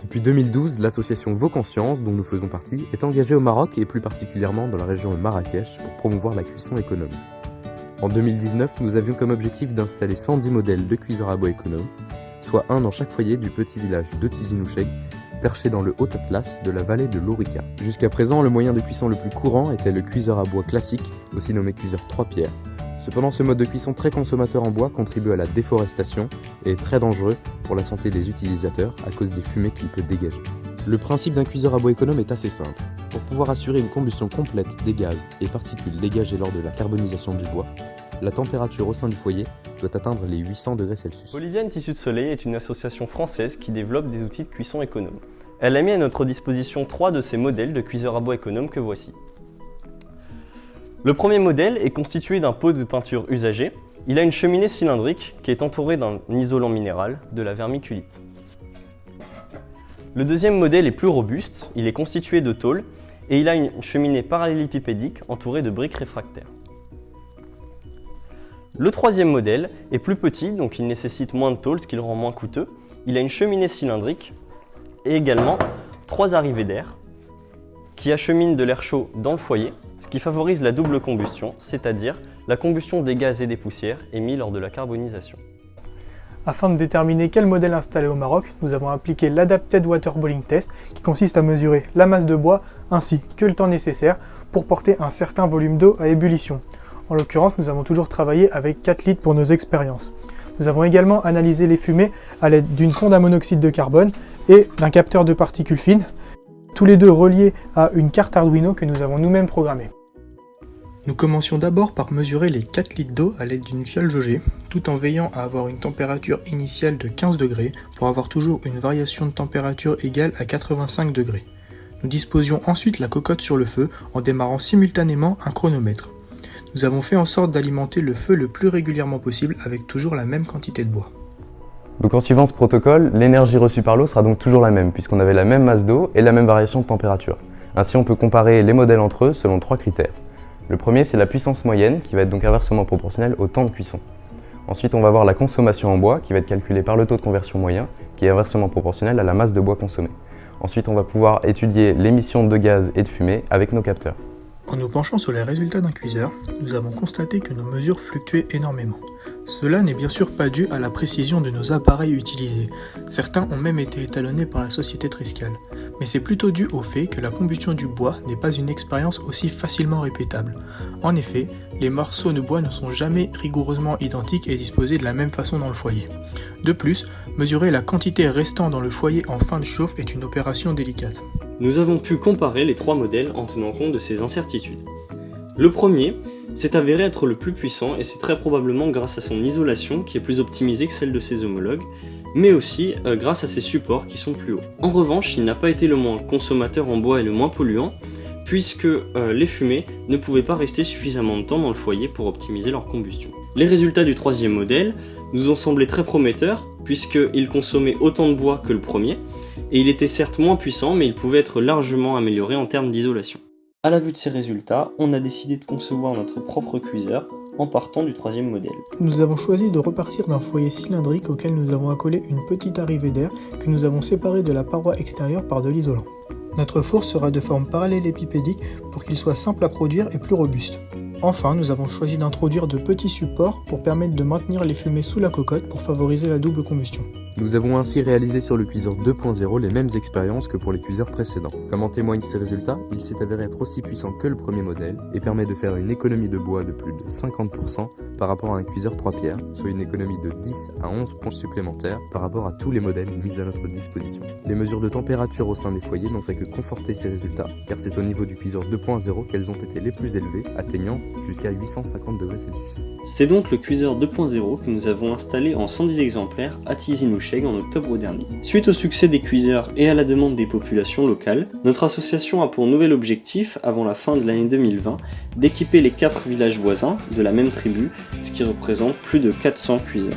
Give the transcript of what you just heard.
Depuis 2012, l'association Vauconscience, dont nous faisons partie, est engagée au Maroc et plus particulièrement dans la région de Marrakech pour promouvoir la cuisson économe. En 2019, nous avions comme objectif d'installer 110 modèles de cuiseurs à bois économes, soit un dans chaque foyer du petit village de Tizi-Noucheg, perché dans le Haut Atlas de la vallée de l'Ourika. Jusqu'à présent, le moyen de cuisson le plus courant était le cuiseur à bois classique, aussi nommé cuiseur 3 pierres. Cependant, ce mode de cuisson très consommateur en bois contribue à la déforestation et est très dangereux pour la santé des utilisateurs à cause des fumées qu'il peut dégager. Le principe d'un cuiseur à bois économe est assez simple. Pour pouvoir assurer une combustion complète des gaz et particules dégagés lors de la carbonisation du bois, la température au sein du foyer doit atteindre les 800 degrés Celsius. Bolivian Tissus de Soleil est une association française qui développe des outils de cuisson économes. Elle a mis à notre disposition 3 de ces modèles de cuiseurs à bois économes que voici. Le premier modèle est constitué d'un pot de peinture usagé. Il a une cheminée cylindrique qui est entourée d'un isolant minéral, de la vermiculite. Le deuxième modèle est plus robuste, il est constitué de tôle et il a une cheminée parallélépipédique entourée de briques réfractaires. Le troisième modèle est plus petit, donc il nécessite moins de tôle, ce qui le rend moins coûteux. Il a une cheminée cylindrique et également 3 arrivées d'air qui acheminent de l'air chaud dans le foyer, ce qui favorise la double combustion, c'est-à-dire la combustion des gaz et des poussières émis lors de la carbonisation. Afin de déterminer quel modèle installer au Maroc, nous avons appliqué l'Adapted Waterballing Test qui consiste à mesurer la masse de bois ainsi que le temps nécessaire pour porter un certain volume d'eau à ébullition. En l'occurrence, nous avons toujours travaillé avec 4 litres pour nos expériences. Nous avons également analysé les fumées à l'aide d'une sonde à monoxyde de carbone et d'un capteur de particules fines, tous les deux reliés à une carte Arduino que nous avons nous-mêmes programmée. Nous commencions d'abord par mesurer les 4 litres d'eau à l'aide d'une fiole jaugée, tout en veillant à avoir une température initiale de 15 degrés pour avoir toujours une variation de température égale à 85 degrés. Nous disposions ensuite la cocotte sur le feu en démarrant simultanément un chronomètre. Nous avons fait en sorte d'alimenter le feu le plus régulièrement possible avec toujours la même quantité de bois. Donc en suivant ce protocole, l'énergie reçue par l'eau sera donc toujours la même puisqu'on avait la même masse d'eau et la même variation de température. Ainsi on peut comparer les modèles entre eux selon 3 critères. Le premier c'est la puissance moyenne qui va être donc inversement proportionnelle au temps de cuisson. Ensuite on va voir la consommation en bois qui va être calculée par le taux de conversion moyen qui est inversement proportionnel à la masse de bois consommée. Ensuite on va pouvoir étudier l'émission de gaz et de fumée avec nos capteurs. En nous penchant sur les résultats d'un cuiseur, nous avons constaté que nos mesures fluctuaient énormément. Cela n'est bien sûr pas dû à la précision de nos appareils utilisés. Certains ont même été étalonnés par la société Triscal. Mais c'est plutôt dû au fait que la combustion du bois n'est pas une expérience aussi facilement répétable. En effet, les morceaux de bois ne sont jamais rigoureusement identiques et disposés de la même façon dans le foyer. De plus, mesurer la quantité restant dans le foyer en fin de chauffe est une opération délicate. Nous avons pu comparer les 3 modèles en tenant compte de ces incertitudes. Le premier s'est avéré être le plus puissant et c'est très probablement grâce à son isolation qui est plus optimisée que celle de ses homologues, mais aussi grâce à ses supports qui sont plus hauts. En revanche, il n'a pas été le moins consommateur en bois et le moins polluant, puisque les fumées ne pouvaient pas rester suffisamment de temps dans le foyer pour optimiser leur combustion. Les résultats du troisième modèle nous ont semblé très prometteurs, puisqu'il consommait autant de bois que le premier, et il était certes moins puissant, mais il pouvait être largement amélioré en termes d'isolation. À la vue de ces résultats, on a décidé de concevoir notre propre cuiseur en partant du troisième modèle. Nous avons choisi de repartir d'un foyer cylindrique auquel nous avons accolé une petite arrivée d'air que nous avons séparée de la paroi extérieure par de l'isolant. Notre four sera de forme parallélépipédique pour qu'il soit simple à produire et plus robuste. Enfin, nous avons choisi d'introduire de petits supports pour permettre de maintenir les fumées sous la cocotte pour favoriser la double combustion. Nous avons ainsi réalisé sur le cuiseur 2.0 les mêmes expériences que pour les cuiseurs précédents. Comme en témoignent ces résultats, il s'est avéré être aussi puissant que le premier modèle et permet de faire une économie de bois de plus de 50% par rapport à un cuiseur 3 pierres, soit une économie de 10 à 11 points supplémentaires par rapport à tous les modèles mis à notre disposition. Les mesures de température au sein des foyers n'ont fait que conforter ces résultats, car c'est au niveau du cuiseur 2.0 qu'elles ont été les plus élevées, atteignant jusqu'à 850 degrés Celsius. C'est donc le cuiseur 2.0 que nous avons installé en 110 exemplaires à Tizi-Noucheg en octobre dernier. Suite au succès des cuiseurs et à la demande des populations locales, notre association a pour nouvel objectif, avant la fin de l'année 2020, d'équiper les 4 villages voisins de la même tribu, ce qui représente plus de 400 cuiseurs.